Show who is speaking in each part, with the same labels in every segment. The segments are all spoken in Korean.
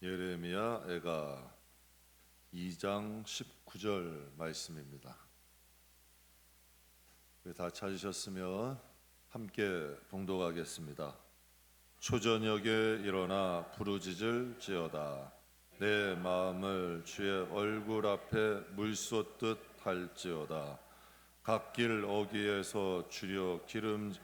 Speaker 1: 예레미야애가 2장 19절 말씀입니다. 다 찾으셨으면 함께 봉독하겠습니다. 초저녁에 일어나 부르짖을지어다. 내 마음을 주의 얼굴 앞에 물쏟듯 할지어다. 갓길 어귀에서 주려 기름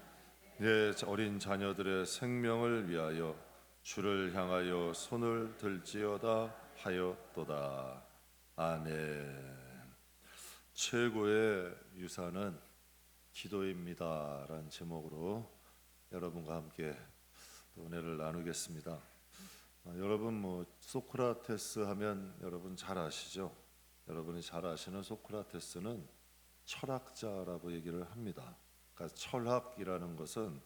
Speaker 1: 내 어린 자녀들의 생명을 위하여 주를 향하여 손을 들지어다 하였도다. 아멘. 최고의 유산은 기도입니다 라는 제목으로 여러분과 함께 은혜를 나누겠습니다. 여러분 소크라테스 하면 여러분 잘 아시죠? 여러분이 잘 아시는 소크라테스는 철학자라고 얘기를 합니다. 그러니까 철학이라는 것은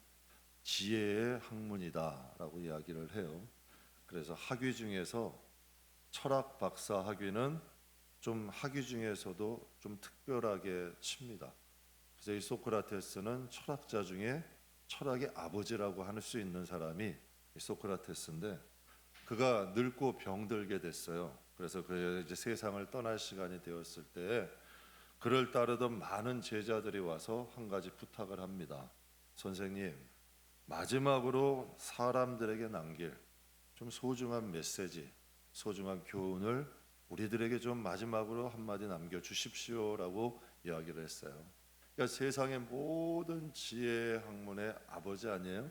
Speaker 1: 지혜의 학문이다 라고 이야기를 해요. 그래서 학위 중에서 철학 박사 학위는 좀 학위 중에서도 좀 특별하게 칩니다. 그래서 이 소크라테스는 철학자 중에 철학의 아버지라고 할 수 있는 사람이 이 소크라테스인데, 그가 늙고 병들게 됐어요. 그래서 그 이제 세상을 떠날 시간이 되었을 때 그를 따르던 많은 제자들이 와서 한 가지 부탁을 합니다. 선생님, 마지막으로 사람들에게 남길 좀 소중한 메시지, 소중한 교훈을 우리들에게 좀 마지막으로 한마디 남겨주십시오라고 이야기를 했어요. 그러니까 세상의 모든 지혜의 학문의 아버지 아니에요?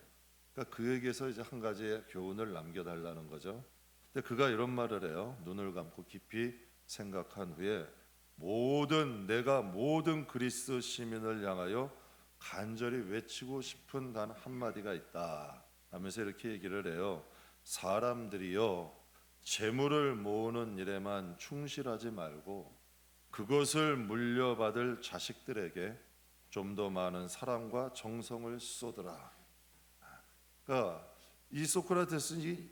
Speaker 1: 그러니까 그에게서 이제 한 가지의 교훈을 남겨달라는 거죠. 근데 그가 이런 말을 해요. 눈을 감고 깊이 생각한 후에 내가 모든 그리스 시민을 향하여 간절히 외치고 싶은 단 한마디가 있다 하면서 이렇게 얘기를 해요. 사람들이요, 재물을 모으는 일에만 충실하지 말고 그것을 물려받을 자식들에게 좀 더 많은 사랑과 정성을 쏟으라. 그러니까 이 소크라테스는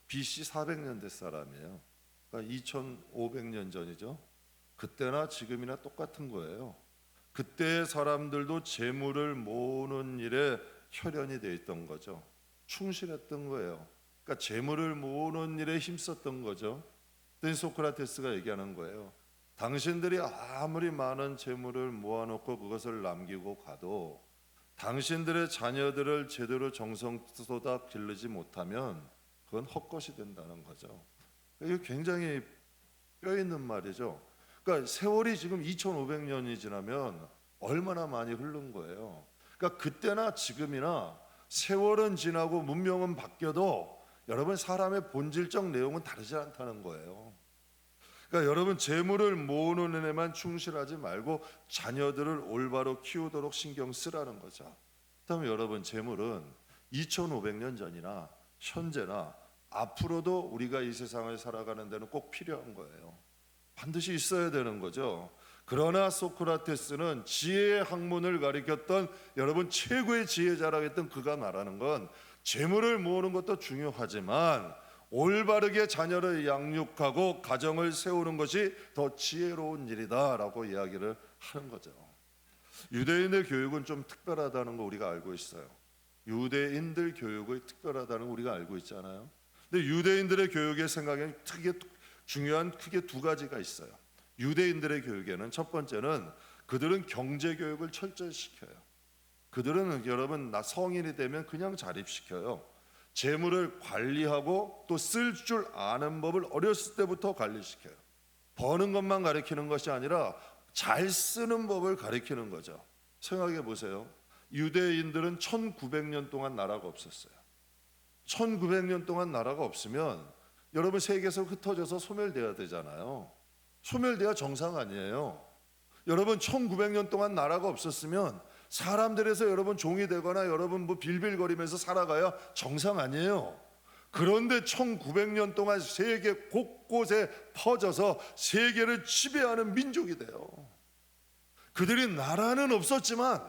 Speaker 1: BC 400년대 사람이에요. 그러니까 2500년 전이죠. 그때나 지금이나 똑같은 거예요. 그때의 사람들도 재물을 모으는 일에 혈연이 돼 있던 거죠. 충실했던 거예요. 그러니까 재물을 모으는 일에 힘썼던 거죠. 그때 소크라테스가 얘기하는 거예요. 당신들이 아무리 많은 재물을 모아놓고 그것을 남기고 가도 당신들의 자녀들을 제대로 정성 쏟아 기르지 못하면 그건 헛것이 된다는 거죠. 이게 굉장히 뼈 있는 말이죠. 그러니까 세월이 지금 2500년이 지나면 얼마나 많이 흐른 거예요. 그러니까 그때나 지금이나 세월은 지나고 문명은 바뀌어도 여러분 사람의 본질적 내용은 다르지 않다는 거예요. 그러니까 여러분 재물을 모으는 데만 충실하지 말고 자녀들을 올바로 키우도록 신경 쓰라는 거죠. 그다음에 여러분 재물은 2500년 전이나 현재나 앞으로도 우리가 이 세상을 살아가는 데는 꼭 필요한 거예요. 반드시 있어야 되는 거죠. 그러나 소크라테스는 지혜의 학문을 가리켰던 여러분 최고의 지혜자라고 했던 그가 말하는 건 재물을 모으는 것도 중요하지만 올바르게 자녀를 양육하고 가정을 세우는 것이 더 지혜로운 일이다라고 이야기를 하는 거죠. 유대인의 교육은 좀 특별하다는 거 우리가 알고 있어요. 유대인들 교육이 특별하다는 거 우리가 알고 있잖아요. 근데 유대인들의 교육의 생각에는 크게 두 가지가 있어요. 유대인들의 교육에는 첫 번째는 그들은 경제 교육을 철저히 시켜요. 그들은 여러분 성인이 되면 그냥 자립시켜요. 재물을 관리하고 또 쓸 줄 아는 법을 어렸을 때부터 관리시켜요. 버는 것만 가르치는 것이 아니라 잘 쓰는 법을 가르치는 거죠. 생각해 보세요. 유대인들은 1900년 동안 나라가 없었어요. 1900년 동안 나라가 없으면 여러분 세계에서 흩어져서 소멸돼야 되잖아요. 소멸돼야 정상 아니에요. 여러분 1900년 동안 나라가 없었으면 사람들에서 여러분 종이 되거나 여러분 빌빌거리면서 살아가야 정상 아니에요. 그런데 1900년 동안 세계 곳곳에 퍼져서 세계를 지배하는 민족이 돼요. 그들이 나라는 없었지만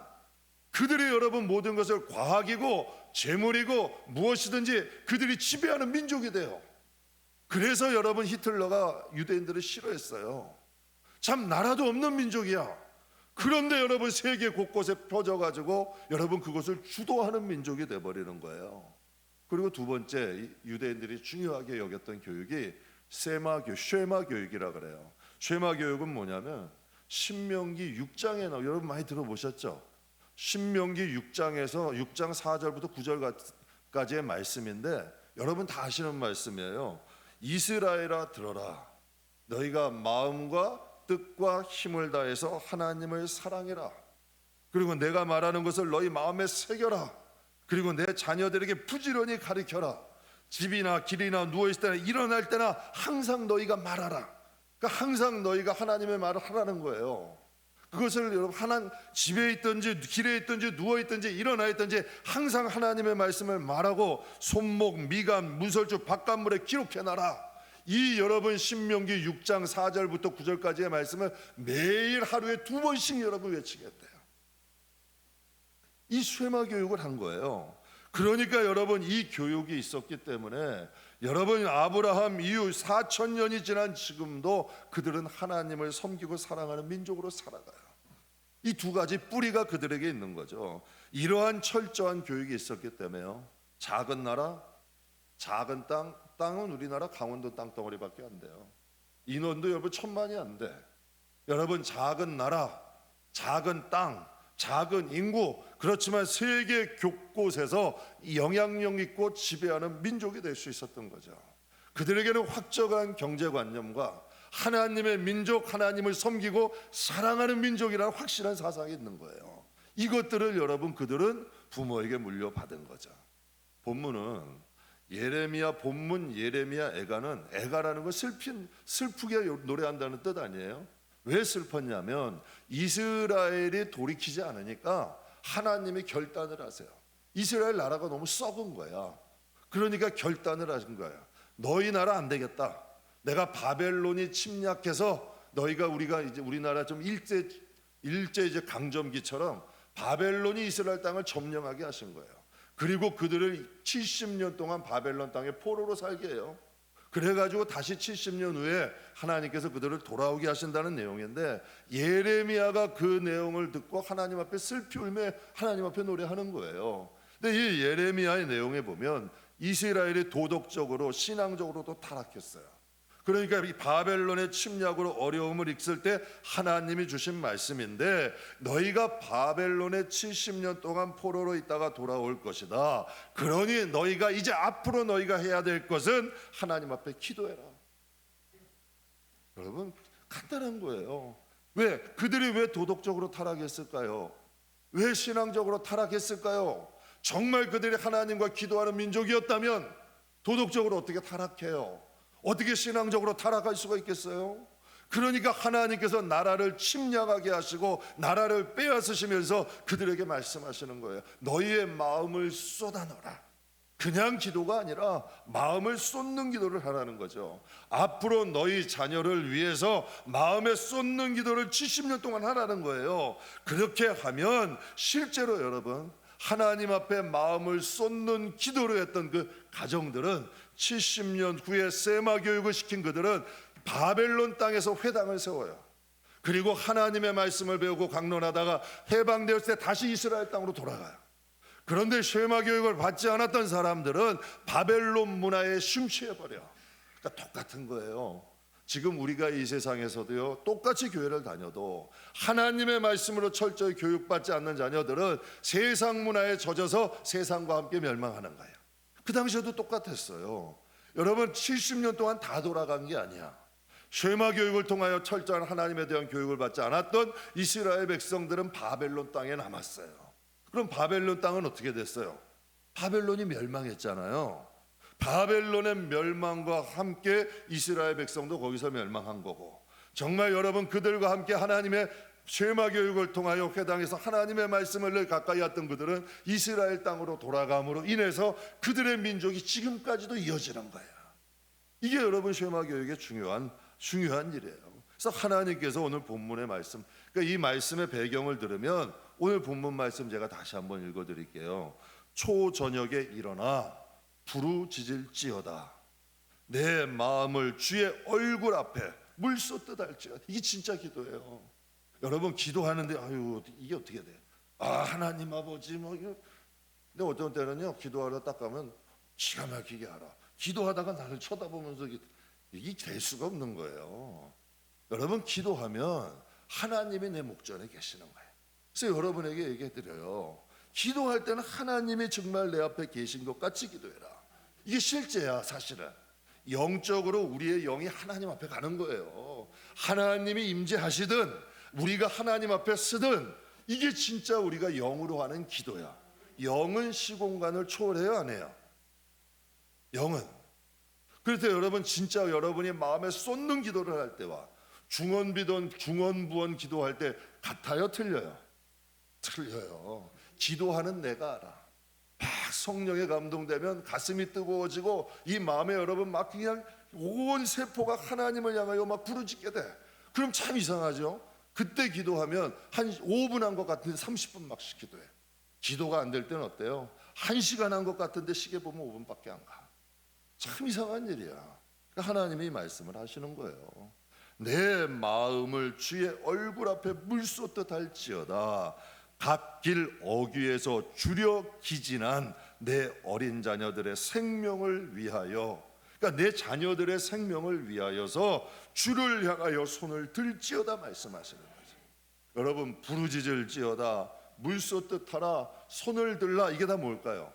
Speaker 1: 그들이 여러분 모든 것을 과학이고 재물이고 무엇이든지 그들이 지배하는 민족이 돼요. 그래서 여러분 히틀러가 유대인들을 싫어했어요. 참 나라도 없는 민족이야. 그런데 여러분 세계 곳곳에 퍼져가지고 여러분 그것을 주도하는 민족이 돼버리는 거예요. 그리고 두 번째 유대인들이 중요하게 여겼던 교육이 쉐마 교육이라 그래요. 쉐마 교육은 뭐냐면 신명기 6장에 여러분 많이 들어보셨죠? 신명기 6장에서 6장 4절부터 9절까지의 말씀인데 여러분 다 아시는 말씀이에요. 이스라엘아 들어라. 너희가 마음과 뜻과 힘을 다해서 하나님을 사랑해라. 그리고 내가 말하는 것을 너희 마음에 새겨라. 그리고 내 자녀들에게 부지런히 가르쳐라. 집이나 길이나 누워있을 때나 일어날 때나 항상 너희가 말하라. 그러니까 항상 너희가 하나님의 말을 하라는 거예요. 그것을 여러분 집에 있든지 길에 있든지 누워있든지 일어나 있든지 항상 하나님의 말씀을 말하고 손목, 미간, 문설주, 바깥물에 기록해놔라. 이 여러분 신명기 6장 4절부터 9절까지의 말씀을 매일 하루에 2번씩 여러분 외치겠대요. 이 쉐마 교육을 한 거예요. 그러니까 여러분 이 교육이 있었기 때문에 여러분 아브라함 이후 4,000년이 지난 지금도 그들은 하나님을 섬기고 사랑하는 민족으로 살아가요. 이 두 가지 뿌리가 그들에게 있는 거죠. 이러한 철저한 교육이 있었기 때문에요. 작은 나라, 작은 땅은 우리나라 강원도 땅덩어리밖에 안 돼요. 인원도 여러분 1,000만이 안 돼. 여러분 작은 나라, 작은 땅, 작은 인구, 그렇지만 세계 곳곳에서 영향력 있고 지배하는 민족이 될 수 있었던 거죠. 그들에게는 확정한 경제관념과 하나님의 민족, 하나님을 섬기고 사랑하는 민족이라는 확실한 사상이 있는 거예요. 이것들을 여러분 그들은 부모에게 물려받은 거죠. 본문은 예레미야 본문 예레미야 애가라는 건 슬프게 노래한다는 뜻 아니에요? 왜 슬펐냐면 이스라엘이 돌이키지 않으니까 하나님이 결단을 하세요. 이스라엘 나라가 너무 썩은 거야. 그러니까 결단을 하신 거야. 너희 나라 안 되겠다. 내가 바벨론이 침략해서 우리가 이제 우리나라 좀 일제 이제 강점기처럼 바벨론이 이스라엘 땅을 점령하게 하신 거예요. 그리고 그들을 70년 동안 바벨론 땅에 포로로 살게 해요. 그래가지고 다시 70년 후에 하나님께서 그들을 돌아오게 하신다는 내용인데 예레미야가 그 내용을 듣고 하나님 앞에 슬피 울며 하나님 앞에 노래하는 거예요. 근데 이 예레미야의 내용에 보면 이스라엘이 도덕적으로 신앙적으로도 타락했어요. 그러니까 이 바벨론의 침략으로 어려움을 있을 때 하나님이 주신 말씀인데 너희가 바벨론에 70년 동안 포로로 있다가 돌아올 것이다. 그러니 너희가 이제 앞으로 너희가 해야 될 것은 하나님 앞에 기도해라. 여러분 간단한 거예요. 그들이 왜 도덕적으로 타락했을까요? 왜 신앙적으로 타락했을까요? 정말 그들이 하나님과 기도하는 민족이었다면 도덕적으로 어떻게 타락해요? 어떻게 신앙적으로 타락할 수가 있겠어요? 그러니까 하나님께서 나라를 침략하게 하시고 나라를 빼앗으시면서 그들에게 말씀하시는 거예요. 너희의 마음을 쏟아넣어라. 그냥 기도가 아니라 마음을 쏟는 기도를 하라는 거죠. 앞으로 너희 자녀를 위해서 마음에 쏟는 기도를 70년 동안 하라는 거예요. 그렇게 하면 실제로 여러분 하나님 앞에 마음을 쏟는 기도를 했던 그 가정들은 70년 후에 세마 교육을 시킨 그들은 바벨론 땅에서 회당을 세워요. 그리고 하나님의 말씀을 배우고 강론하다가 해방되었을 때 다시 이스라엘 땅으로 돌아가요. 그런데 쉐마 교육을 받지 않았던 사람들은 바벨론 문화에 심취해버려. 그러니까 똑같은 거예요. 지금 우리가 이 세상에서도요 똑같이 교회를 다녀도 하나님의 말씀으로 철저히 교육받지 않는 자녀들은 세상 문화에 젖어서 세상과 함께 멸망하는 거예요. 그 당시에도 똑같았어요. 여러분 70년 동안 다 돌아간 게 아니야. 쉐마 교육을 통하여 철저한 하나님에 대한 교육을 받지 않았던 이스라엘 백성들은 바벨론 땅에 남았어요. 그럼 바벨론 땅은 어떻게 됐어요? 바벨론이 멸망했잖아요. 바벨론의 멸망과 함께 이스라엘 백성도 거기서 멸망한 거고, 정말 여러분 그들과 함께 하나님의 쉐마 교육을 통하여 회당에서 하나님의 말씀을 늘 가까이 했던 그들은 이스라엘 땅으로 돌아감으로 인해서 그들의 민족이 지금까지도 이어지는 거예요. 이게 여러분 쉐마 교육의 중요한 일이에요. 그래서 하나님께서 오늘 본문의 말씀, 그러니까 이 말씀의 배경을 들으면 오늘 본문 말씀 제가 다시 한번 읽어드릴게요. 초저녁에 일어나 부르짖을지어다. 내 마음을 주의 얼굴 앞에 물쏟듯 할지어다. 이게 진짜 기도예요. 여러분 기도하는데 이게 어떻게 돼? 하나님 아버지 근데 어떤 때는요 기도하러 딱 가면
Speaker 2: 기가 막히게 알아. 기도하다가 나를 쳐다보면서 이게 될 수가 없는 거예요. 여러분, 기도하면 하나님이 내 목전에 계시는 거예요. 그래서 여러분에게 얘기해드려요. 기도할 때는 하나님이 정말 내 앞에 계신 것 같이 기도해라. 이게 실제야. 사실은 영적으로 우리의 영이 하나님 앞에 가는 거예요. 하나님이 임재하시든 우리가 하나님 앞에 쓰든 이게 진짜 우리가 영으로 하는 기도야. 영은 시공간을 초월해요, 안 해요? 영은. 그래서 여러분, 진짜 여러분이 마음에 쏟는 기도를 할 때와 중언부원 기도할 때 같아요, 틀려요? 틀려요. 기도하는 내가 알아. 막 성령에 감동되면 가슴이 뜨거워지고 이 마음에 여러분 막 그냥 온 세포가 하나님을 향하여 막 부르짖게 돼. 그럼 참 이상하죠? 그때 기도하면 한 5분 한 것 같은데 30분 막씩 기도해. 기도가 안 될 때는 어때요? 1시간 한 것 같은데 시계 보면 5분밖에 안 가. 참 이상한 일이야. 그러니까 하나님이 말씀을 하시는 거예요. 내 마음을 주의 얼굴 앞에 물쏟듯 할지어다. 갓길 어귀에서 주려 기진한 내 어린 자녀들의 생명을 위하여, 그러니까 내 자녀들의 생명을 위하여서 주를 향하여 손을 들지어다 말씀하시는 거죠. 여러분, 부르짖을지어다, 물쏟듯 하라, 손을 들라, 이게 다 뭘까요?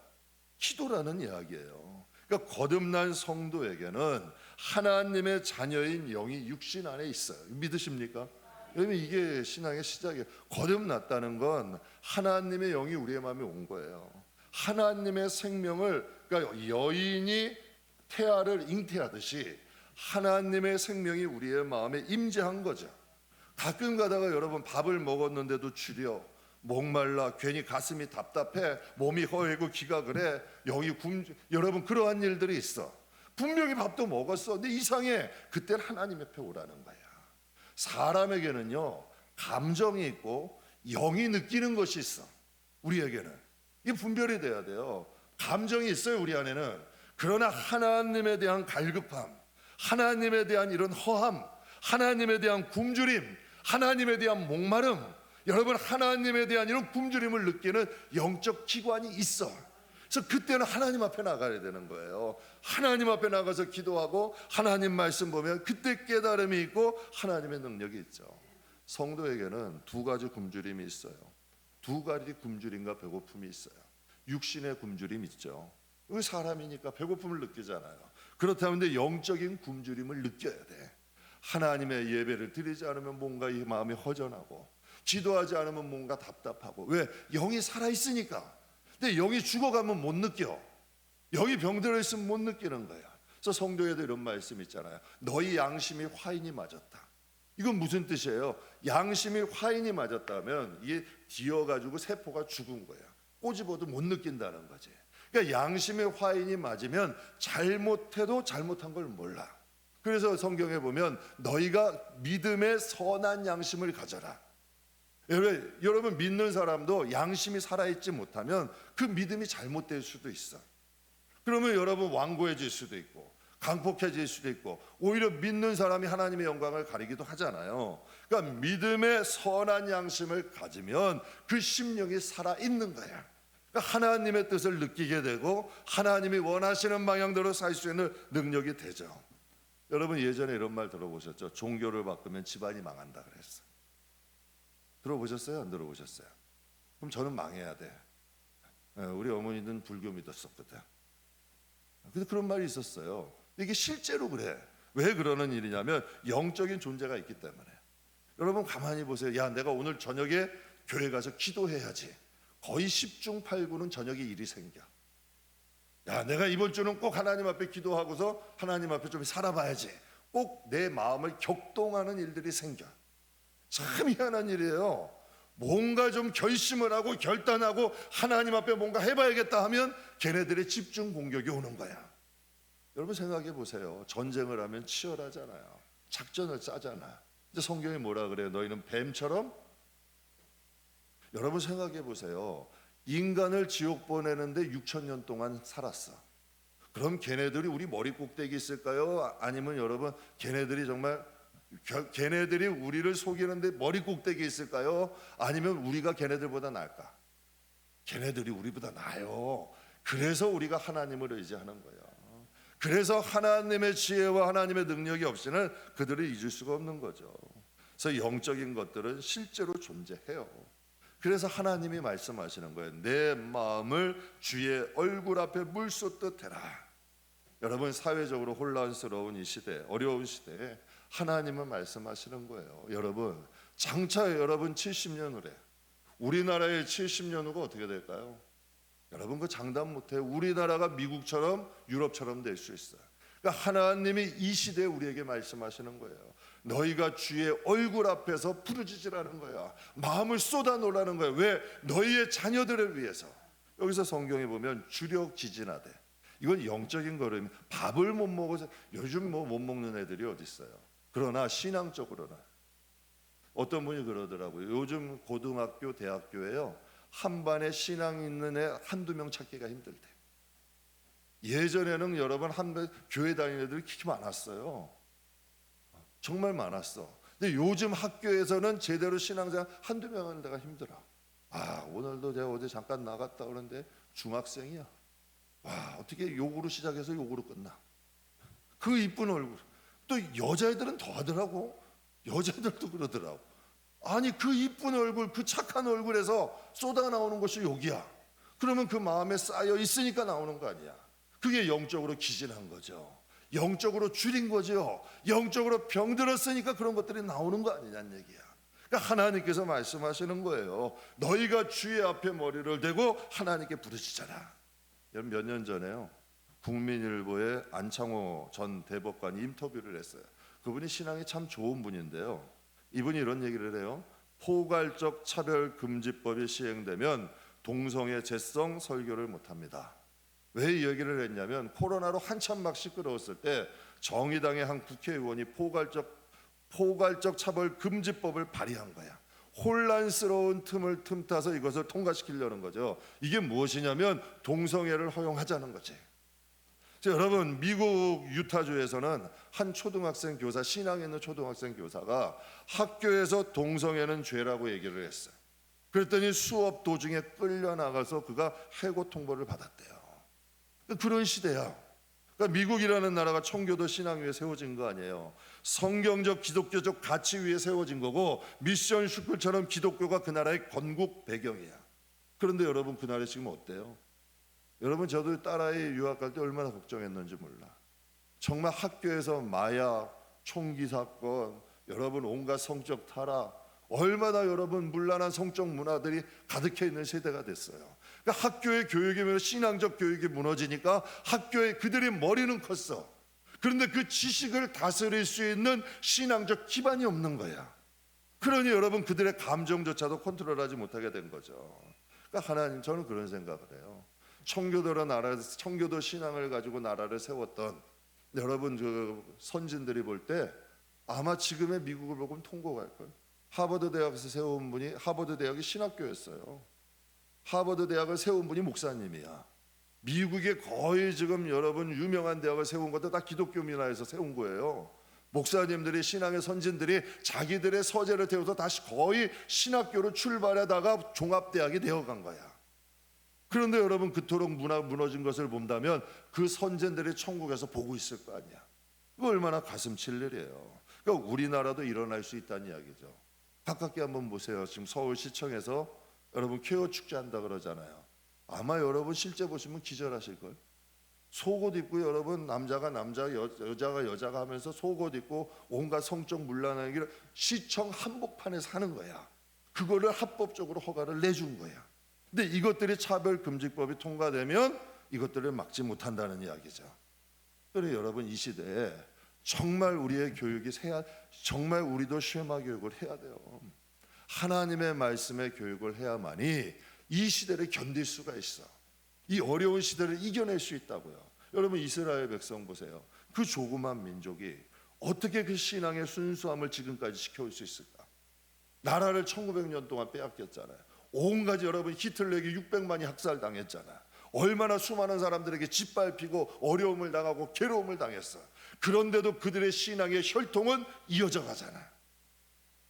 Speaker 2: 기도라는 이야기예요. 그러니까 거듭난 성도에게는 하나님의 자녀인 영이 육신 안에 있어요. 믿으십니까? 여러분, 이게 신앙의 시작이에요. 거듭났다는 건 하나님의 영이 우리의 마음에 온 거예요. 하나님의 생명을, 그러니까 여인이 태아를 잉태하듯이 하나님의 생명이 우리의 마음에 임재한 거죠. 가끔 가다가 여러분, 밥을 먹었는데도 주려, 목말라, 괜히 가슴이 답답해, 몸이 허해고 기가 그래, 여러분, 그러한 일들이 있어. 분명히 밥도 먹었어. 근데 이상해. 그때는 하나님 옆에 오라는 거야. 사람에게는요, 감정이 있고 영이 느끼는 것이 있어. 우리에게는 이게 분별이 돼야 돼요. 감정이 있어요, 우리 안에는. 그러나 하나님에 대한 갈급함, 하나님에 대한 이런 허함, 하나님에 대한 굶주림, 하나님에 대한 목마름, 여러분, 하나님에 대한 이런 굶주림을 느끼는 영적 기관이 있어. 그래서 그때는 하나님 앞에 나가야 되는 거예요. 하나님 앞에 나가서 기도하고 하나님 말씀 보면 그때 깨달음이 있고 하나님의 능력이 있죠. 성도에게는 두 가지 굶주림이 있어요. 두 가지 굶주림과 배고픔이 있어요. 육신의 굶주림 있죠. 우리 사람이니까 배고픔을 느끼잖아요. 그렇다면 근데 영적인 굶주림을 느껴야 돼. 하나님의 예배를 드리지 않으면 뭔가 이 마음이 허전하고, 기도하지 않으면 뭔가 답답하고. 왜? 영이 살아있으니까. 근데 영이 죽어가면 못 느껴. 영이 병들어 있으면 못 느끼는 거야. 그래서 성도에도 이런 말씀 있잖아요. 너희 양심이 화인이 맞았다. 이건 무슨 뜻이에요? 양심이 화인이 맞았다면 이게 뒤어가지고 세포가 죽은 거야. 꼬집어도 못 느낀다는 거지. 그러니까 양심의 화인이 맞으면 잘못해도 잘못한 걸 몰라. 그래서 성경에 보면 너희가 믿음의 선한 양심을 가져라. 여러분, 믿는 사람도 양심이 살아있지 못하면 그 믿음이 잘못될 수도 있어. 그러면 여러분 완고해질 수도 있고 강폭해질 수도 있고, 오히려 믿는 사람이 하나님의 영광을 가리기도 하잖아요. 그러니까 믿음의 선한 양심을 가지면 그 심령이 살아있는 거야. 그러니까 하나님의 뜻을 느끼게 되고 하나님이 원하시는 방향대로 살 수 있는 능력이 되죠. 여러분, 예전에 이런 말 들어보셨죠? 종교를 바꾸면 집안이 망한다 그랬어요. 들어보셨어요? 안 들어보셨어요? 그럼 저는 망해야 돼. 우리 어머니는 불교 믿었었거든. 근데 그런 말이 있었어요. 이게 실제로 그래. 왜 그러는 일이냐면 영적인 존재가 있기 때문에. 여러분, 가만히 보세요. 야, 내가 오늘 저녁에 교회 가서 기도해야지. 거의 10중 8구는 저녁에 일이 생겨. 야, 내가 이번 주는 꼭 하나님 앞에 기도하고서 하나님 앞에 좀 살아봐야지. 꼭 내 마음을 격동하는 일들이 생겨. 참 희한한 일이에요. 뭔가 좀 결심을 하고 결단하고 하나님 앞에 뭔가 해봐야겠다 하면 걔네들의 집중 공격이 오는 거야. 여러분, 생각해 보세요. 전쟁을 하면 치열하잖아요. 작전을 짜잖아. 근데 성경이 뭐라 그래요? 너희는 뱀처럼. 여러분, 생각해 보세요. 인간을 지옥 보내는데 6,000년 동안 살았어. 그럼 걔네들이 우리 머리 꼭대기 있을까요? 아니면 여러분, 걔네들이 우리를 속이는데 머리 꼭대기 있을까요? 아니면 우리가 걔네들보다 나을까? 걔네들이 우리보다 나아요. 그래서 우리가 하나님을 의지하는 거예요. 그래서 하나님의 지혜와 하나님의 능력이 없이는 그들을 잊을 수가 없는 거죠. 그래서 영적인 것들은 실제로 존재해요. 그래서 하나님이 말씀하시는 거예요. 내 마음을 주의 얼굴 앞에 물 쏟듯 해라. 여러분, 사회적으로 혼란스러운 이 시대, 어려운 시대에 하나님은 말씀하시는 거예요. 여러분, 장차 여러분 70년 후래, 우리나라의 70년 후가 어떻게 될까요? 여러분, 그 장담 못해요. 우리나라가 미국처럼 유럽처럼 될 수 있어요. 그러니까 하나님이 이 시대에 우리에게 말씀하시는 거예요. 너희가 주의 얼굴 앞에서 부르짖으라는 거야. 마음을 쏟아놓으라는 거야. 왜? 너희의 자녀들을 위해서. 여기서 성경에 보면 주력지진하되, 이건 영적인 거를, 밥을 못 먹어서 요즘 뭐 못 먹는 애들이 어디 있어요. 그러나 신앙적으로는 어떤 분이 그러더라고요. 요즘 고등학교, 대학교에요, 한 반에 신앙 있는 애 한두 명 찾기가 힘들대. 예전에는 여러분 교회 다니는 애들이 그렇게 많았어요. 정말 많았어. 근데 요즘 학교에서는 제대로 신앙생활 한두 명 하는 데가 힘들어. 오늘도 제가 어제 잠깐 나갔다 오는데 중학생이야. 어떻게 욕으로 시작해서 욕으로 끝나. 그 이쁜 얼굴. 또 여자애들은 더 하더라고. 여자애들도 그러더라고. 아니, 그 이쁜 얼굴, 그 착한 얼굴에서 쏟아 나오는 것이 욕이야. 그러면 그 마음에 쌓여 있으니까 나오는 거 아니야. 그게 영적으로 기진한 거죠. 영적으로 줄인 거죠. 영적으로 병들었으니까 그런 것들이 나오는 거 아니냐는 얘기야. 그러니까 하나님께서 말씀하시는 거예요. 너희가 주의 앞에 머리를 대고 하나님께 부르짖어라. 여러분, 몇 년 전에요, 국민일보에 안창호 전 대법관이 인터뷰를 했어요. 그분이 신앙이 참 좋은 분인데요, 이분이 이런 얘기를 해요. 포괄적 차별금지법이 시행되면 동성애 재성 설교를 못합니다. 왜 이 얘기를 했냐면, 코로나로 한참 막 시끄러웠을 때 정의당의 한 국회의원이 포괄적 차별금지법을 발의한 거야. 혼란스러운 틈을 틈타서 이것을 통과시키려는 거죠. 이게 무엇이냐면 동성애를 허용하자는 거지. 여러분, 미국 유타주에서는 한 초등학생 교사, 신앙 있는 초등학생 교사가 학교에서 동성애는 죄라고 얘기를 했어요. 그랬더니 수업 도중에 끌려나가서 그가 해고 통보를 받았대요. 그런 시대야. 그러니까 미국이라는 나라가 청교도 신앙 위에 세워진 거 아니에요. 성경적 기독교적 가치 위에 세워진 거고, 미션 슈쿨처럼 기독교가 그 나라의 건국 배경이야. 그런데 여러분, 그 나라 지금 어때요? 여러분, 저도 딸아이 유학 갈 때 얼마나 걱정했는지 몰라. 정말 학교에서 마약, 총기 사건, 여러분 온갖 성적 타락, 얼마나 여러분 문란한 성적 문화들이 가득해 있는 세대가 됐어요. 그러니까 학교의 교육이면 신앙적 교육이 무너지니까 학교에 그들의 머리는 컸어. 그런데 그 지식을 다스릴 수 있는 신앙적 기반이 없는 거야. 그러니 여러분, 그들의 감정조차도 컨트롤하지 못하게 된 거죠. 그러니까 하나님, 저는 그런 생각을 해요. 청교도 신앙을 가지고 나라를 세웠던 여러분 그 선진들이 볼 때 아마 지금의 미국을 보면 통곡할 거예요. 하버드 대학에서 세운 분이, 하버드 대학이 신학교였어요. 하버드 대학을 세운 분이 목사님이야. 미국의 거의 지금 여러분 유명한 대학을 세운 것도 다 기독교 민화에서 세운 거예요. 목사님들이, 신앙의 선진들이 자기들의 서재를 태워서 다시 거의 신학교로 출발하다가 종합대학이 되어간 거야. 그런데 여러분, 그토록 문화 무너진 것을 본다면 그 선진들이 천국에서 보고 있을 거 아니야. 그거 얼마나 가슴 칠 일이에요. 그러니까 우리나라도 일어날 수 있다는 이야기죠. 가깝게 한번 보세요. 지금 서울시청에서 여러분 퀘어 축제 한다 그러잖아요. 아마 여러분 실제 보시면 기절하실걸. 속옷 입고 여러분, 남자가 남자, 여자가 여자가 하면서 속옷 입고 온갖 성적 문란한 길을 시청 한복판에서 하는 거야. 그거를 합법적으로 허가를 내준 거야. 근데 이것들이 차별금지법이 통과되면 이것들을 막지 못한다는 이야기죠. 그래 여러분, 이 시대에 정말 우리의 교육이 정말 우리도 쉐마 교육을 해야 돼요. 하나님의 말씀의 교육을 해야만이 이 시대를 견딜 수가 있어. 이 어려운 시대를 이겨낼 수 있다고요. 여러분, 이스라엘 백성 보세요. 그 조그만 민족이 어떻게 그 신앙의 순수함을 지금까지 지켜올 수 있을까? 나라를 1900년 동안 빼앗겼잖아요. 온갖 여러분, 히틀러에게 600만이 학살당했잖아. 얼마나 수많은 사람들에게 짓밟히고 어려움을 당하고 괴로움을 당했어. 그런데도 그들의 신앙의 혈통은 이어져 가잖아.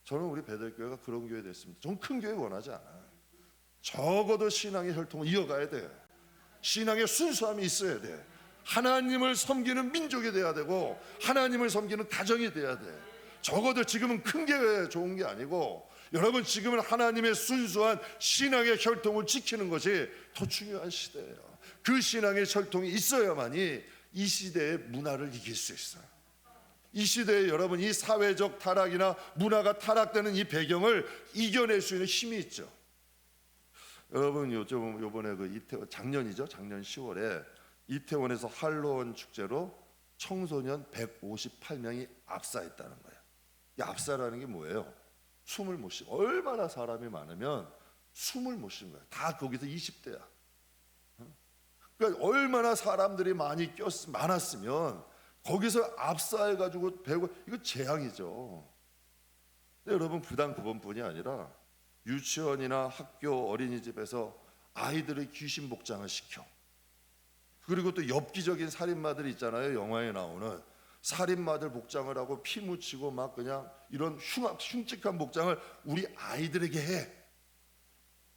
Speaker 2: 저는 우리 베들교회가 그런 교회 됐습니다. 저는 큰 교회 원하지 않아요. 적어도 신앙의 혈통을 이어가야 돼. 신앙의 순수함이 있어야 돼. 하나님을 섬기는 민족이 돼야 되고 하나님을 섬기는 가정이 돼야 돼. 적어도 지금은 큰 게 좋은 게 아니고 여러분 지금은 하나님의 순수한 신앙의 혈통을 지키는 것이 더 중요한 시대예요. 그 신앙의 혈통이 있어야만이 이 시대의 문화를 이길 수 있어요. 이 시대에 여러분 이 사회적 타락이나 문화가 타락되는 이 배경을 이겨낼 수 있는 힘이 있죠. 여러분 요번에 그 이태원 작년이죠. 작년 10월에 이태원에서 할로원 축제로 청소년 158명이 압사했다는 거예요. 이 압사라는 게 뭐예요? 숨을 못 쉬고 얼마나 사람이 많으면 숨을 못 쉬는 거예요. 다 거기서 20대야. 그러니까 얼마나 사람들이 많았으면 거기서 압사해가지고 이거 재앙이죠. 근데 여러분 부당 그것뿐이 아니라 유치원이나 학교 어린이집에서 아이들의 귀신 복장을 시켜. 그리고 또 엽기적인 살인마들 있잖아요. 영화에 나오는 살인마들 복장을 하고 피 묻히고 막 그냥 이런 흉측한 복장을 우리 아이들에게 해.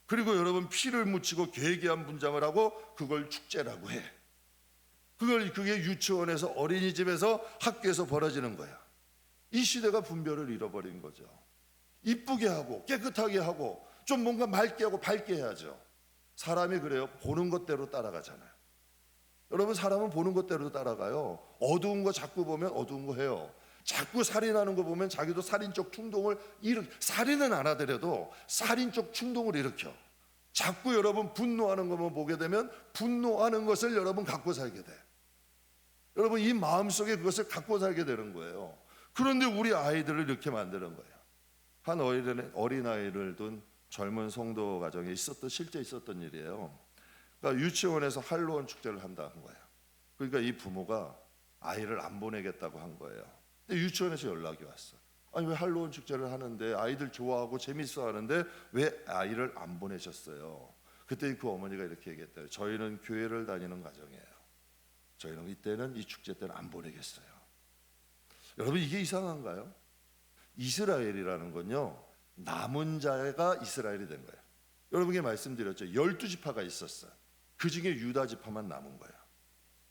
Speaker 2: 그리고 여러분 피를 묻히고 괴괴한 분장을 하고 그걸 축제라고 해. 그게 유치원에서 어린이집에서 학교에서 벌어지는 거야. 이 시대가 분별을 잃어버린 거죠. 이쁘게 하고 깨끗하게 하고 좀 뭔가 맑게 하고 밝게 해야죠. 사람이 그래요. 보는 것대로 따라가잖아요. 여러분 사람은 보는 것대로 따라가요. 어두운 거 자꾸 보면 어두운 거 해요. 자꾸 살인하는 거 보면 자기도 살인적 충동을 살인은 안 하더라도 살인적 충동을 일으켜. 자꾸 여러분 분노하는 것만 보게 되면 분노하는 것을 여러분 갖고 살게 돼. 여러분 이 마음속에 그것을 갖고 살게 되는 거예요. 그런데 우리 아이들을 이렇게 만드는 거예요. 한 어린아이를 둔 젊은 성도 가정에 실제 있었던 일이에요. 그러니까 유치원에서 할로원 축제를 한다 한 거예요. 그러니까 이 부모가 아이를 안 보내겠다고 한 거예요. 근데 유치원에서 연락이 왔어. 아니 왜 할로원 축제를 하는데 아이들 좋아하고 재밌어 하는데 왜 아이를 안 보내셨어요? 그때 그 어머니가 이렇게 얘기했대요. 저희는 교회를 다니는 가정이에요. 저희는 이때는 이 축제 때는 안 보내겠어요. 여러분 이게 이상한가요? 이스라엘이라는 건요 남은 자가 이스라엘이 된 거예요. 여러분께 말씀드렸죠. 12지파가 있었어요. 그 중에 유다 지파만 남은 거예요.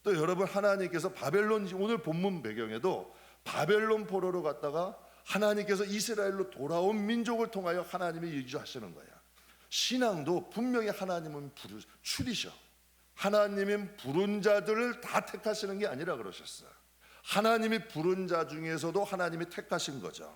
Speaker 2: 또 여러분 하나님께서 바벨론 오늘 본문 배경에도 바벨론 포로로 갔다가 하나님께서 이스라엘로 돌아온 민족을 통하여 하나님이 일주하시는 거예요. 신앙도 분명히 하나님은 추리셔. 하나님은 부른 자들을 다 택하시는 게 아니라 그러셨어요. 하나님이 부른 자 중에서도 하나님이 택하신 거죠.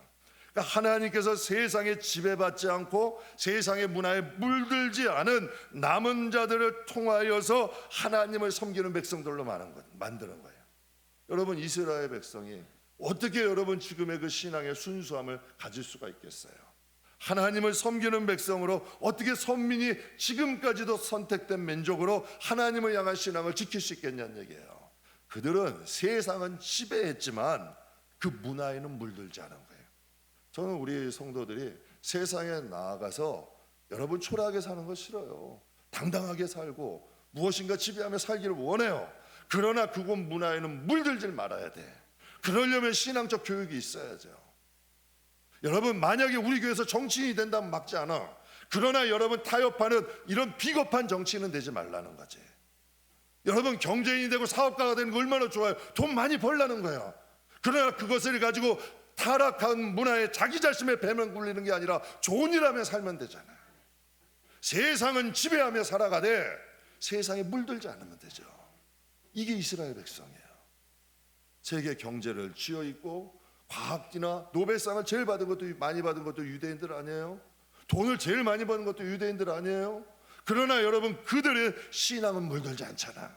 Speaker 2: 그러니까 하나님께서 세상에 지배받지 않고 세상의 문화에 물들지 않은 남은 자들을 통하여서 하나님을 섬기는 백성들로 만드는 거예요. 여러분 이스라엘 백성이 어떻게 여러분 지금의 그 신앙의 순수함을 가질 수가 있겠어요? 하나님을 섬기는 백성으로 어떻게 선민이 지금까지도 선택된 민족으로 하나님을 향한 신앙을 지킬 수 있겠냐는 얘기예요. 그들은 세상은 지배했지만 그 문화에는 물들지 않은 거예요. 저는 우리 성도들이 세상에 나아가서 여러분 초라하게 사는 거 싫어요. 당당하게 살고 무엇인가 지배하며 살기를 원해요. 그러나 그곳 문화에는 물들지 말아야 돼. 그러려면 신앙적 교육이 있어야죠. 여러분 만약에 우리 교회에서 정치인이 된다면 막지 않아. 그러나 여러분 타협하는 이런 비겁한 정치인은 되지 말라는 거지. 여러분 경제인이 되고 사업가가 되는 거 얼마나 좋아요. 돈 많이 벌라는 거야. 그러나 그것을 가지고 타락한 문화에 자기 자신의 배만 굴리는 게 아니라 좋은 일 하며 살면 되잖아요. 세상은 지배하며 살아가되 세상에 물들지 않으면 되죠. 이게 이스라엘 백성이에요. 세계 경제를 쥐어있고 과학기나 노벨상을 제일 많이 받은 것도 유대인들 아니에요? 돈을 제일 많이 버는 것도 유대인들 아니에요? 그러나 여러분 그들의 신앙은 물들지 않잖아.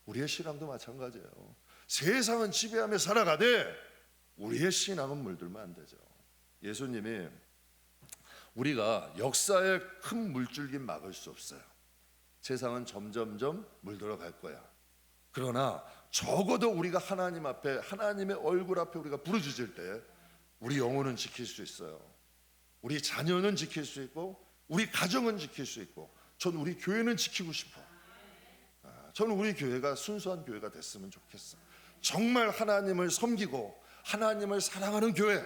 Speaker 2: 우리의 신앙도 마찬가지예요. 세상은 지배하며 살아가되 우리의 신앙은 물들면 안 되죠. 예수님이 우리가 역사의 큰 물줄기 막을 수 없어요. 세상은 점점점 물들어 갈 거야. 그러나 적어도 우리가 하나님 앞에 하나님의 얼굴 앞에 우리가 부르짖을 때 우리 영혼은 지킬 수 있어요. 우리 자녀는 지킬 수 있고 우리 가정은 지킬 수 있고 전 우리 교회는 지키고 싶어. 저는 우리 교회가 순수한 교회가 됐으면 좋겠어. 정말 하나님을 섬기고 하나님을 사랑하는 교회.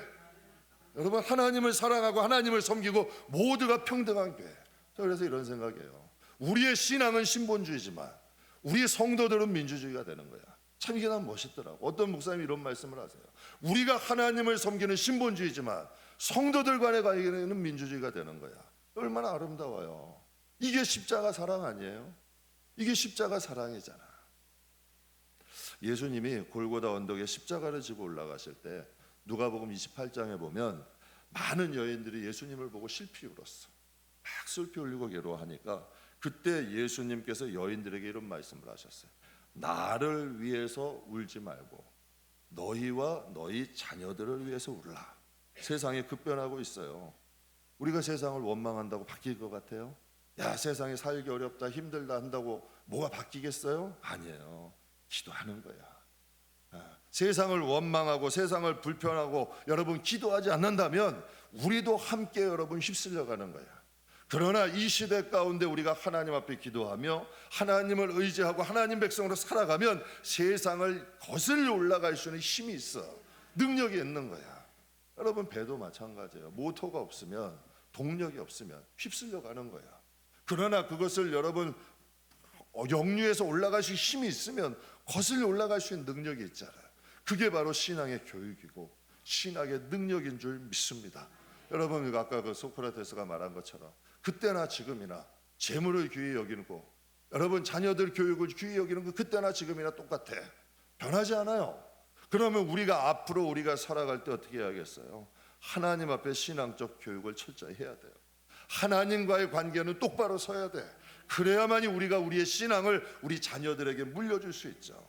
Speaker 2: 여러분 하나님을 사랑하고 하나님을 섬기고 모두가 평등한 교회. 저 그래서 이런 생각이에요. 우리의 신앙은 신본주의지만 우리의 성도들은 민주주의가 되는 거야. 참 이게 난 멋있더라고. 어떤 목사님이 이런 말씀을 하세요. 우리가 하나님을 섬기는 신본주의지만 성도들 간의 관계는 민주주의가 되는 거야. 얼마나 아름다워요. 이게 십자가 사랑 아니에요? 이게 십자가 사랑이잖아. 예수님이 골고다 언덕에 십자가를 지고 올라가실 때 누가복음 28장에 보면 많은 여인들이 예수님을 보고 실피 울었어. 막 슬피 울리고 괴로워하니까 그때 예수님께서 여인들에게 이런 말씀을 하셨어요. 나를 위해서 울지 말고 너희와 너희 자녀들을 위해서 울라. 세상이 급변하고 있어요. 우리가 세상을 원망한다고 바뀔 것 같아요? 야, 세상에 살기 어렵다 힘들다 한다고 뭐가 바뀌겠어요? 아니에요. 기도하는 거야. 세상을 원망하고 세상을 불편하고 여러분 기도하지 않는다면 우리도 함께 여러분 휩쓸려 가는 거야. 그러나 이 시대 가운데 우리가 하나님 앞에 기도하며 하나님을 의지하고 하나님 백성으로 살아가면 세상을 거슬러 올라갈 수 있는 힘이 있어. 능력이 있는 거야. 여러분 배도 마찬가지예요. 모터가 없으면 동력이 없으면 휩쓸려 가는 거야. 그러나 그것을 여러분 역류해서 올라갈 수 있는 힘이 있으면 거슬러 올라갈 수 있는 능력이 있잖아요. 그게 바로 신앙의 교육이고 신학의 능력인 줄 믿습니다. 여러분 아까 그 소크라테스가 말한 것처럼 그때나 지금이나 재물을 귀히 여기고 여러분 자녀들 교육을 귀히 여기는 거 그때나 지금이나 똑같아. 변하지 않아요. 그러면 우리가 앞으로 우리가 살아갈 때 어떻게 해야겠어요? 하나님 앞에 신앙적 교육을 철저히 해야 돼요. 하나님과의 관계는 똑바로 서야 돼. 그래야만이 우리가 우리의 신앙을 우리 자녀들에게 물려줄 수 있죠.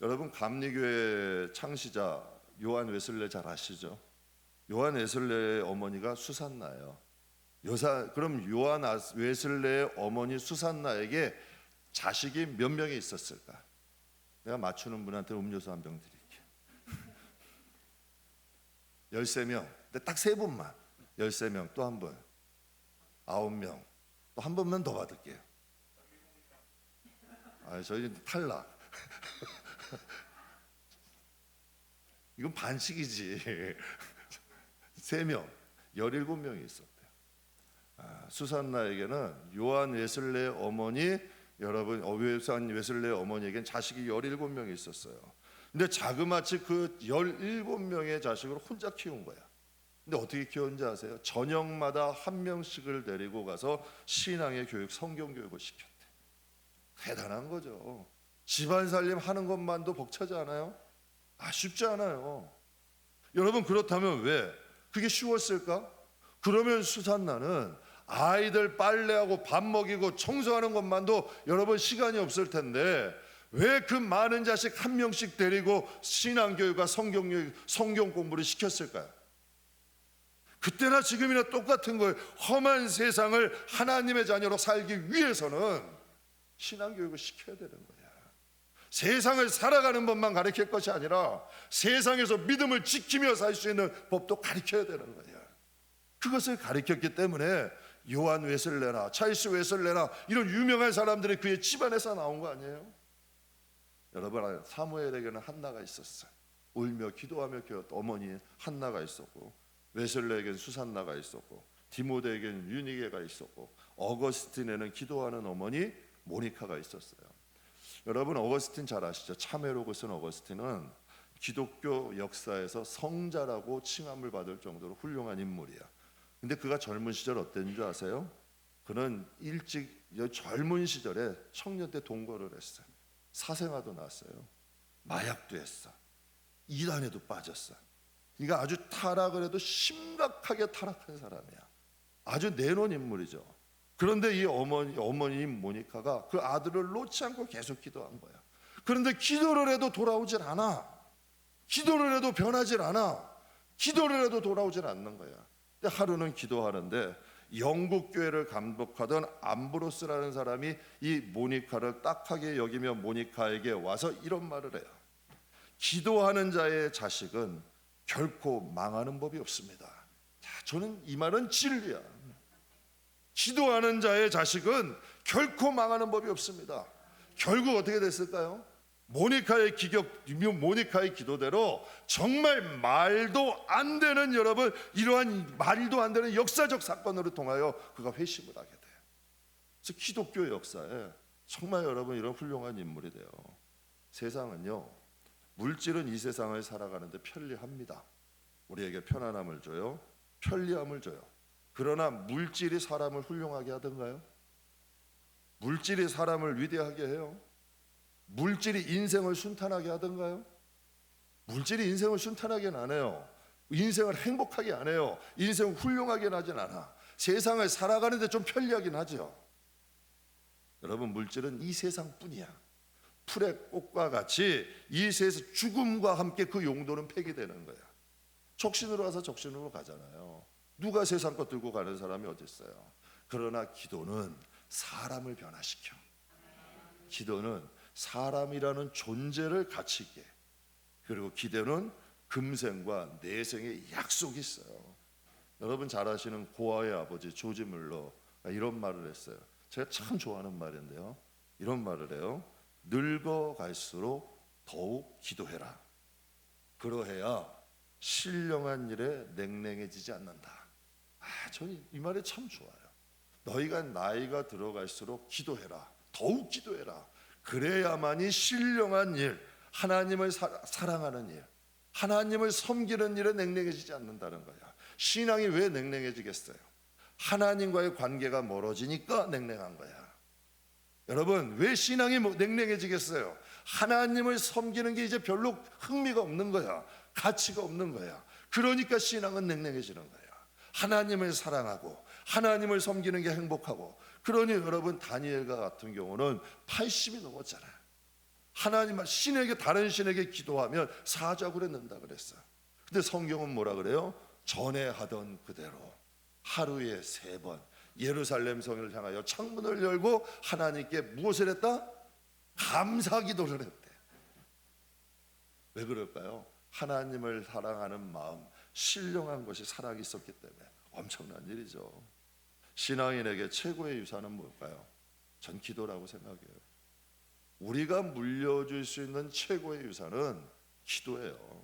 Speaker 2: 여러분 감리교회 창시자 요한 웨슬레 잘 아시죠? 요한 웨슬레의 어머니가 수산나예요. 그럼 요한 웨슬레의 어머니 수산나에게 자식이 몇 명이 있었을까? 내가 맞추는 분한테 음료수 한 병 드릴게. 13명. 근데 딱 3분만. 13명 또 한 분. 9명. 또 한 번만 더 받을게요. 저희 탈락. 이건 반칙이지. 3명, 17명이 있었대요. 수산나에게는 요한 웨슬레의 어머니, 여러분 요한 웨슬레의 어머니에게는 자식이 17명이 있었어요. 근데 자그마치 그 17명의 자식을 혼자 키운 거야. 근데 어떻게 키웠는지 아세요? 저녁마다 한 명씩을 데리고 가서 신앙의 교육, 성경 교육을 시켰대. 대단한 거죠. 집안 살림 하는 것만도 벅차지 않아요? 쉽지 않아요. 여러분 그렇다면 왜 그게 쉬웠을까? 그러면 수산나는 아이들 빨래하고 밥 먹이고 청소하는 것만도 여러분 시간이 없을 텐데 왜 그 많은 자식 한 명씩 데리고 신앙교육과 성경 공부를 시켰을까요? 그때나 지금이나 똑같은 거예요. 험한 세상을 하나님의 자녀로 살기 위해서는 신앙교육을 시켜야 되는 거예요. 세상을 살아가는 법만 가르칠 것이 아니라 세상에서 믿음을 지키며 살 수 있는 법도 가르쳐야 되는 거예요. 그것을 가르쳤기 때문에 요한 웨슬레나 찰스 웨슬레나 이런 유명한 사람들이 그의 집안에서 나온 거 아니에요? 여러분 사무엘에게는 한나가 있었어요. 울며 기도하며 키웠던 어머니 한나가 있었고 웨슬레에게는 수산나가 있었고 디모데에게는 유니게가 있었고 어거스틴에는 기도하는 어머니 모니카가 있었어요. 여러분 어거스틴 잘 아시죠? 참회록을 쓴 어거스틴은 기독교 역사에서 성자라고 칭함을 받을 정도로 훌륭한 인물이야. 근데 그가 젊은 시절 어땠는 줄 아세요? 그는 일찍 젊은 시절에 청년 때 동거를 했어요. 사생아도 낳았어요. 마약도 했어. 이단에도 빠졌어. 그러니까 아주 타락을 해도 심각하게 타락한 사람이야. 아주 내놓은 인물이죠. 그런데 이 어머님 모니카가 그 아들을 놓지 않고 계속 기도한 거야. 그런데 기도를 해도 돌아오질 않아. 기도를 해도 변하질 않아. 기도를 해도 돌아오질 않는 거야. 근데 하루는 기도하는데 영국 교회를 감독하던 암브로스라는 사람이 이 모니카를 딱하게 여기며 모니카에게 와서 이런 말을 해요. 기도하는 자의 자식은 결코 망하는 법이 없습니다. 저는 이 말은 진리야. 기도하는 자의 자식은 결코 망하는 법이 없습니다. 결국 어떻게 됐을까요? 모니카의 기도대로 정말 말도 안 되는 여러분 이러한 말도 안 되는 역사적 사건으로 통하여 그가 회심을 하게 돼요. 그래서 기독교 역사에 정말 여러분 이런 훌륭한 인물이 돼요. 세상은요, 물질은 이 세상을 살아가는데 편리합니다. 우리에게 편안함을 줘요, 편리함을 줘요. 그러나 물질이 사람을 훌륭하게 하던가요? 물질이 사람을 위대하게 해요? 물질이 인생을 순탄하게 하던가요? 물질이 인생을 순탄하게는 안 해요. 인생을 행복하게 안 해요. 인생을 훌륭하게 하진 않아. 세상을 살아가는데 좀 편리하긴 하죠. 여러분, 물질은 이 세상뿐이야. 풀의 꽃과 같이 이 세상 죽음과 함께 그 용도는 폐기되는 거야. 적신으로 와서 적신으로 가잖아요. 누가 세상 것 들고 가는 사람이 어디 있어요? 그러나 기도는 사람을 변화시켜. 기도는 사람이라는 존재를 가치 있게, 그리고 기도는 금생과 내생의 약속이 있어요. 여러분 잘 아시는 고아의 아버지 조지 물러가 이런 말을 했어요. 제가 참 좋아하는 말인데요, 이런 말을 해요. 늙어갈수록 더욱 기도해라. 그러해야 신령한 일에 냉랭해지지 않는다. 저는 이 말이 참 좋아요. 너희가 나이가 들어갈수록 기도해라. 더욱 기도해라. 그래야만이 신령한 일, 하나님을 사랑하는 일, 하나님을 섬기는 일에 냉랭해지지 않는다는 거야. 신앙이 왜 냉랭해지겠어요? 하나님과의 관계가 멀어지니까 냉랭한 거야. 여러분, 왜 신앙이 냉랭해지겠어요? 하나님을 섬기는 게 이제 별로 흥미가 없는 거야. 가치가 없는 거야. 그러니까 신앙은 냉랭해지는 거야. 하나님을 사랑하고 하나님을 섬기는 게 행복하고. 그러니 여러분, 다니엘과 같은 경우는 80이 넘었잖아요. 하나님, 신에게, 다른 신에게 기도하면 사자굴에 넣는다 그랬어요. 근데 성경은 뭐라 그래요? 전에 하던 그대로 하루에 3번 예루살렘 성을 향하여 창문을 열고 하나님께 무엇을 했다? 감사 기도를 했대. 왜 그럴까요? 하나님을 사랑하는 마음, 신령한 것이 사랑이 있었기 때문에. 엄청난 일이죠. 신앙인에게 최고의 유산은 뭘까요? 전 기도라고 생각해요. 우리가 물려줄 수 있는 최고의 유산은 기도예요.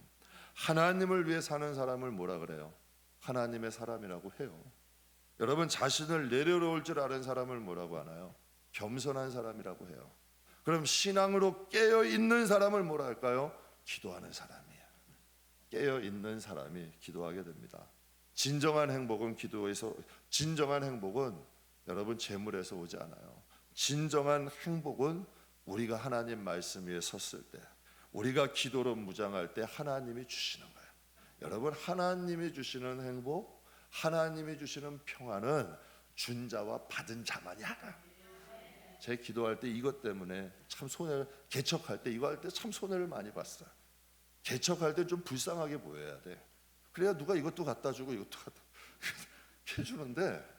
Speaker 2: 하나님을 위해 사는 사람을 뭐라 그래요? 하나님의 사람이라고 해요. 여러분, 자신을 내려놓을 줄 아는 사람을 뭐라고 하나요? 겸손한 사람이라고 해요. 그럼 신앙으로 깨어있는 사람을 뭐라 할까요? 기도하는 사람이에요. 깨어있는 사람이 기도하게 됩니다. 진정한 행복은 기도에서, 진정한 행복은 여러분 재물에서 오지 않아요. 진정한 행복은 우리가 하나님 말씀 위에 섰을 때, 우리가 기도로 무장할 때 하나님이 주시는 거예요. 여러분, 하나님이 주시는 행복, 하나님이 주시는 평안은 준 자와 받은 자만이 알아요. 제 기도할 때 이것 때문에 참 손해를, 개척할 때 이거 할 때 참 손해를 많이 봤어요. 개척할 때 좀 불쌍하게 보여야 돼. 그래야 누가 이것도 갖다 주고 이것도 갖다 해주는데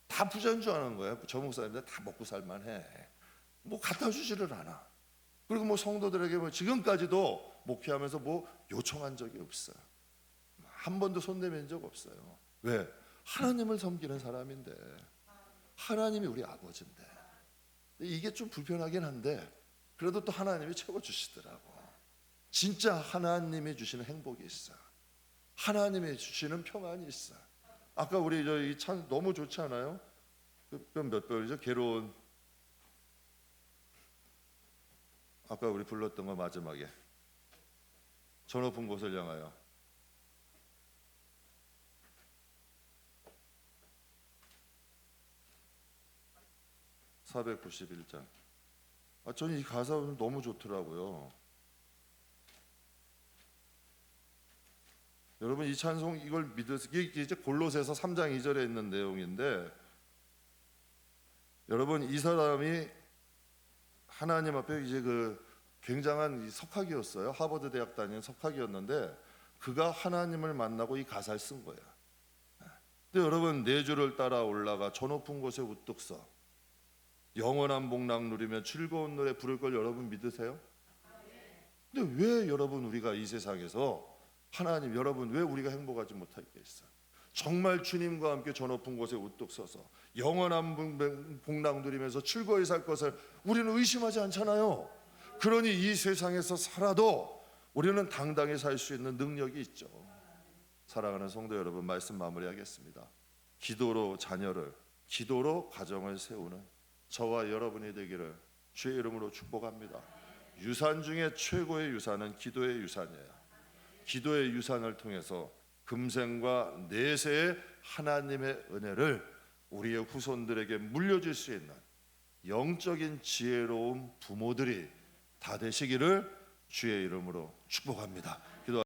Speaker 2: 다 부자인 줄 아는 거예요. 저 목사님들 다 먹고 살만해. 뭐 갖다 주지를 않아. 그리고 뭐 성도들에게 뭐 지금까지도 목회하면서 뭐 요청한 적이 없어요. 한 번도 손 내민 적 없어요. 왜? 하나님을 섬기는 사람인데, 하나님이 우리 아버지인데. 이게 좀 불편하긴 한데 그래도 또 하나님이 채워주시더라고. 진짜 하나님이 주시는 행복이 있어. 하나님이 주시는 평안이 있어. 아까 우리 이 찬 너무 좋지 않아요? 몇 별이죠? 괴로운. 아까 우리 불렀던 거 마지막에 저 높은 곳을 향하여. (491장) 저는 이 가사 너무 좋더라고요. 여러분, 이 찬송 이걸 믿으세요. 이게 이제 골로새서 3장 2절에 있는 내용인데, 여러분, 이 사람이 하나님 앞에 이제 그 굉장한 석학이었어요. 하버드 대학 다니는 석학이었는데 그가 하나님을 만나고 이 가사를 쓴 거예요. 근데 여러분, 네 줄을 따라 올라가 저 높은 곳에 우뚝 서 영원한 복락 누리며 즐거운 노래 부를 걸 여러분 믿으세요? 근데 왜 여러분 우리가 이 세상에서 하나님, 여러분 왜 우리가 행복하지 못하겠어요? 정말 주님과 함께 저 높은 곳에 우뚝 서서 영원한 복락 누리면서 즐거이 살 것을 우리는 의심하지 않잖아요. 그러니 이 세상에서 살아도 우리는 당당히 살 수 있는 능력이 있죠. 사랑하는 성도 여러분, 말씀 마무리하겠습니다. 기도로 자녀를 기도로 가정을 세우는 저와 여러분이 되기를 주의 이름으로 축복합니다. 유산 중에 최고의 유산은 기도의 유산이에요. 기도의 유산을 통해서 금생과 내세의 하나님의 은혜를 우리의 후손들에게 물려줄 수 있는 영적인 지혜로운 부모들이 다 되시기를 주의 이름으로 축복합니다.